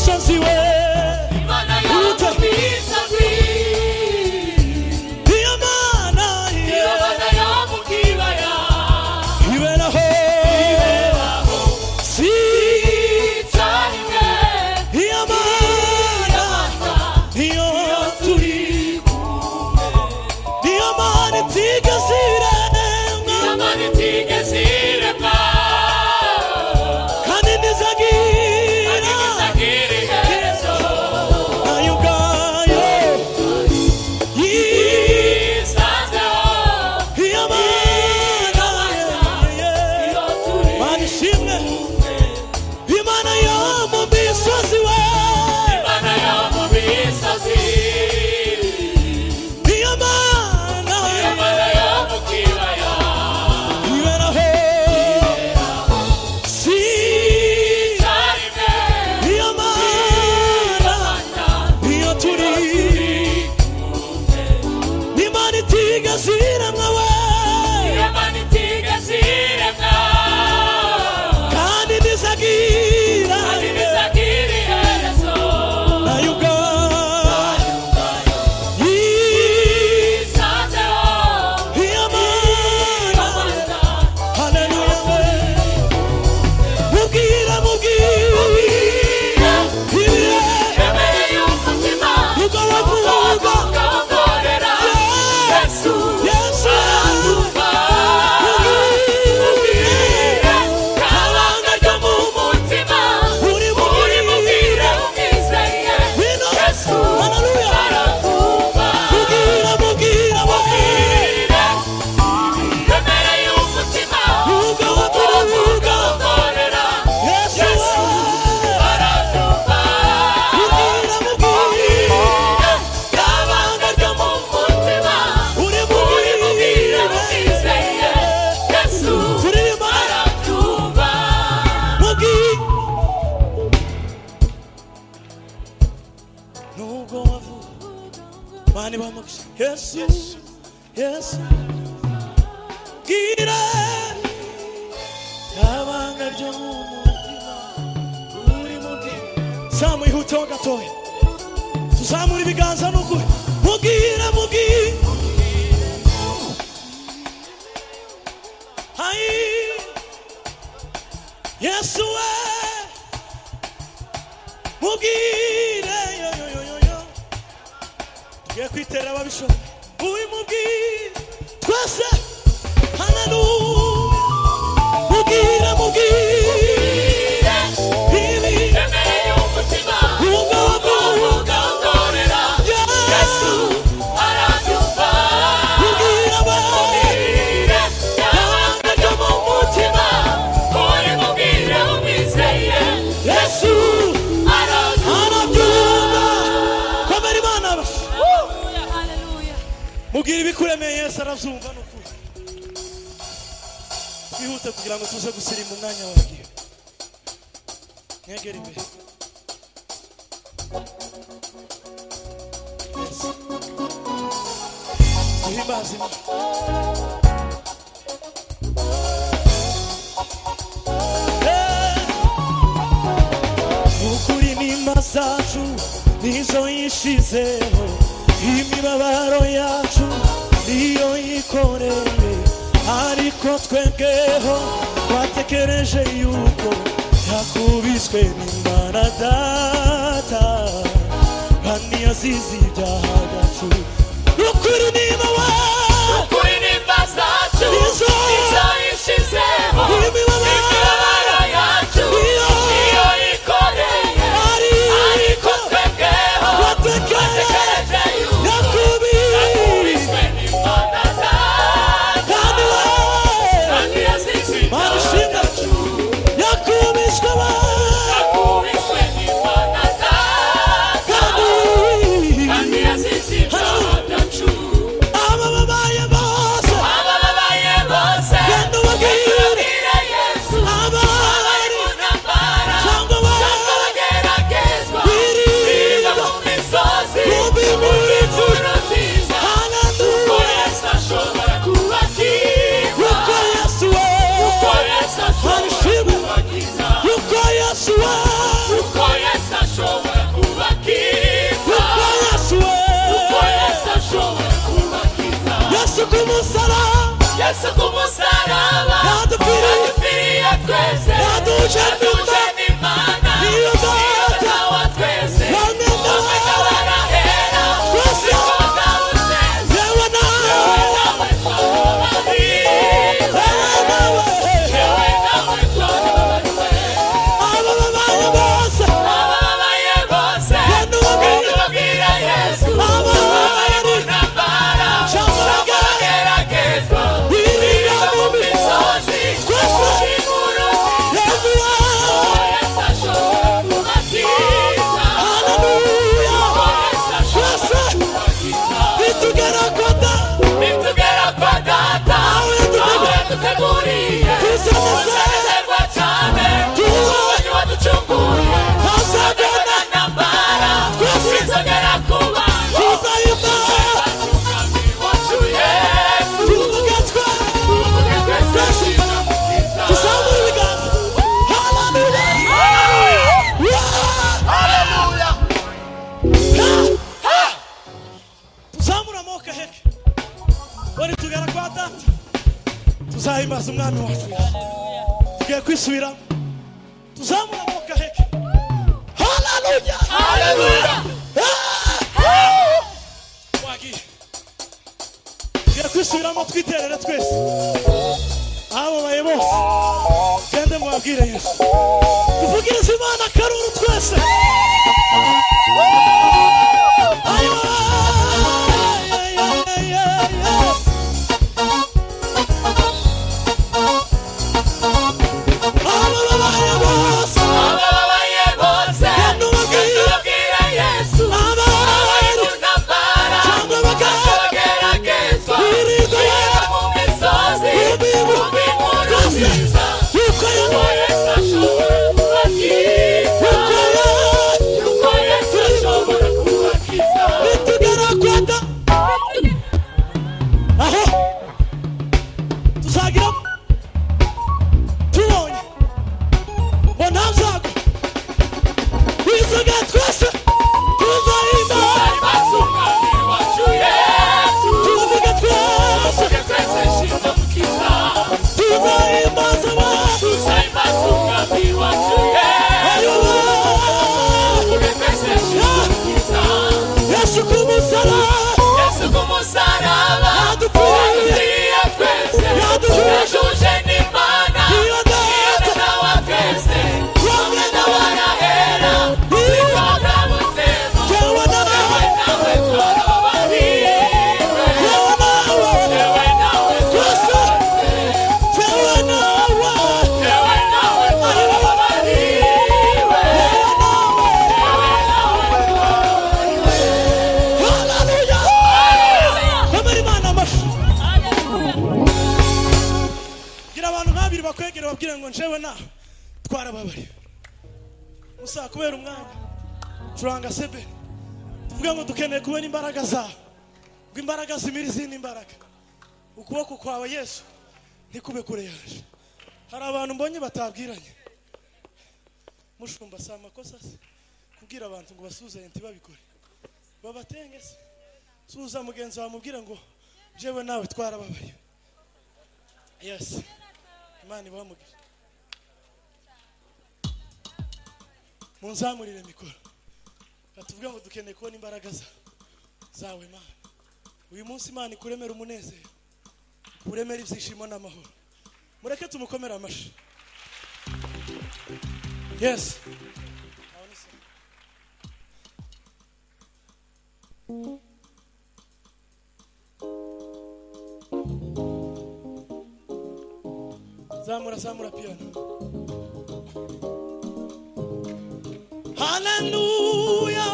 misozi we Imana yo mu misozi iyo mana yo mu kibaya iberaho si cyane iyo mana iyo turi kumwe iyo mana itigeze iremwa Imana itigeze iremwa kandi ntizagira ntizagire iherezo nayo ubwayo yisanzeho iyo mana iyo turi mana ishimwe imana yo mu misozi we Imana yo mu misozi iyo mana Imana yo mu kibaya iberaho si cyane iyo mana iyo turi imana itigeze iremwa we Imana itigeze iremwa kandi ntizagira ntizagire iherezo nayo ubwayo yisanzeho iyo mana haleluya we mubwira ibihe Emereye umutima ubwo wavuga ukawongorera Yesu Yesu aratuva mubwire kabanga ryo mu mutima uri mubwire umwizeye Wino. Yesu Haleluya. aratuva mubwira Emereye umutima ubwo wavuga ukawongorera Yesu aratuva mubwira kabanga ryo mu mutima uri mubwire mubwire umwizeye Yesu turirimba aratuva mubwira nubwo wavuga mani bamugisha Yesu Yesu bwira kabanga ryo mu mutima uri mubwira samwihuteho gatoya tuzamura ibiganza n'ukuri mubwira hayi Yesu we mubwire yo tugiye kwitera ababishoboye ubimubwire twese haleluya mubwire ibi Emereye umutima ubwo ukawongorera Yesu aratuva mubwire we mubwire kabanga ryo mu mutima uri mubwire umwizeye Yesu aratuva arabyumva komera Imana mubwire ibikuremeye Yesu arabyumva n'ukuri twihute kugira ngo tuze gusirimba umwanya wagiye mwegere imbere Yesu duhimbaze Imana ukuri n'imba zacu nizo yishizeho imibabaro yacu niyo yikoreye ariko twebweho twatekereje yuko yakubiswe n'Imana data kandi yazize ibyaha byacu ukuri n'imba ukuri n'imba zacu Nizo yishizeho imibabaro yacu niyo yikoreye ariko twebweho twatekereje yuko yakubiswe n'Imana data kandi yazize ibyaha byacu yakubiswe n'Imana data kandi Yesu kumusaraba yadupfiriye twese yaduje n'Imana niyo data wa twese hamwe barahera twese yewe nawe abababaye bose Babwira Yesu abaye mu ntambara bageragezwa biga mu misozi inkuru Yesu ashobora kubakiza nitugera kwa data aho duteguriye tuzanezerwa cyane tubonye waducunguye ntazagana ntambara twizongera kuba umwami wacu Yesu tuvuge twese shima mukiza haleluya tuzamura amaboko heke bari tugera kwa data tuzahimbaza umwami wacu tugiye kwisubiramo tuzamura amaboko heke haleluya wagiye tugiye kwisubiramo twiterere twese ababaye bose gende mubabwire Yesu tuvugirize Imana akaruru twese ababaye bose babwira Yesu abaye mu ntambara bageragezwa biga mu misozi inkuru nziza yuko Yesu ashobora kubakiza yuko Yesu ashobora kubakiza nitugera kwa data aho tuzagiramo tubonye ngo nta byago bizoga twese tuzahimba tuzahimbaza umwami wacu Yesu tuvuge twese tuvuge twese shima mukiza tuzahimbaza abantu tuzahimbaza umwami wacu Yesu tuvuge twese shima mukiza Yesu kumusaraba Yesu kumusaraba yadupfiriye twese yaduje n'Imana niyo data wa twese hamwe barahera zikotabuzemo yewe nawe nawe twarabariwe yewe nawe yewe nawe twese yewe nawe yewe nawe twarabariwe haleluya komera Imana amashyi gira abantu nk'abiri bakwegera babwire ngo njewe nawe twarababariwe musa kubera umwanya curanga sebe tuvuge ngo dukeneye kubona imbaraga zawe ngo imbaraga zimira izindi mbaraga ukuboko kwawe Yesu ntikube kure yaje hari abantu mbonye batabwiranye mushumba si amakosa se kubwira abantu ngo basuzanye ntibabikore babatenge se suza mugenzi wawe mubwire ngo jewe nawe twarababariwe yes Imana ibamugisha munzamurire mikoro batuvuga ngo dukeneye kubona imbaraga zawe Mana uyu munsi Imana ikuremera umunezero kuremera ibyishimo n'amahoro mureke tumukomere amashyi yes zamura piano haleluya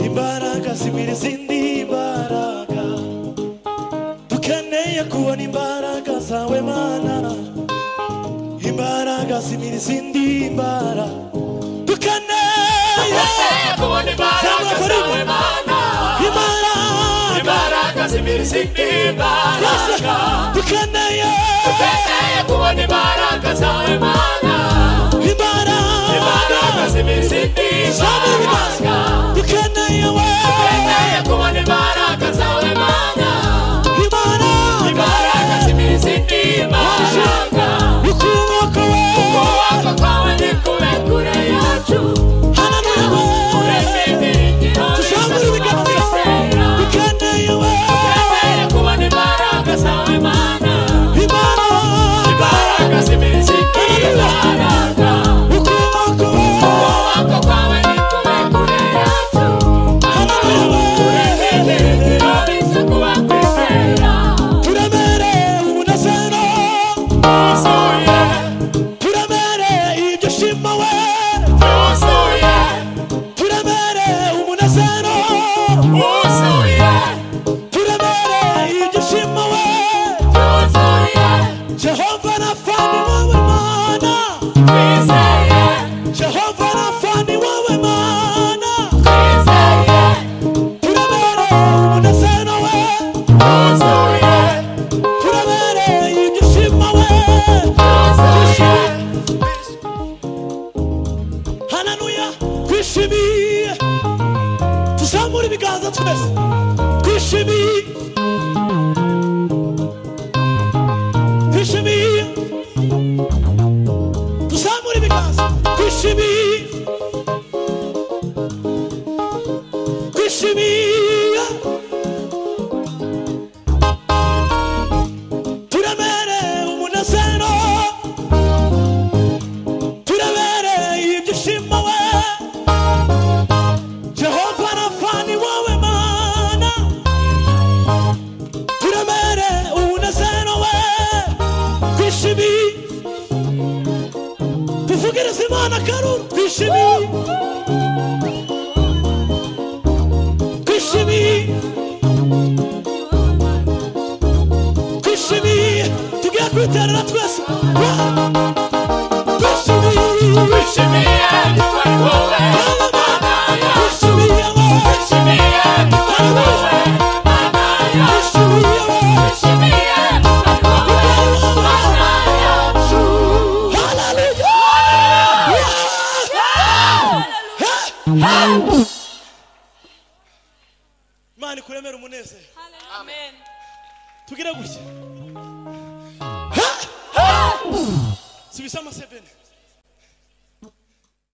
imbaraga zimira izindi mbaraga dukeneye kubona imbaraga zawe Mana imbaraga zimira izindi mbaraga dukeneye kubona imbaraga zawe Mana imbaraga zimira izindi mbaraga dukeneye kubona imbaraga zawe Mana imbaraga zimira izindi mbaraga Imana ikuremera umunezero. Amen. Tugire gutya. Subisa amasebene.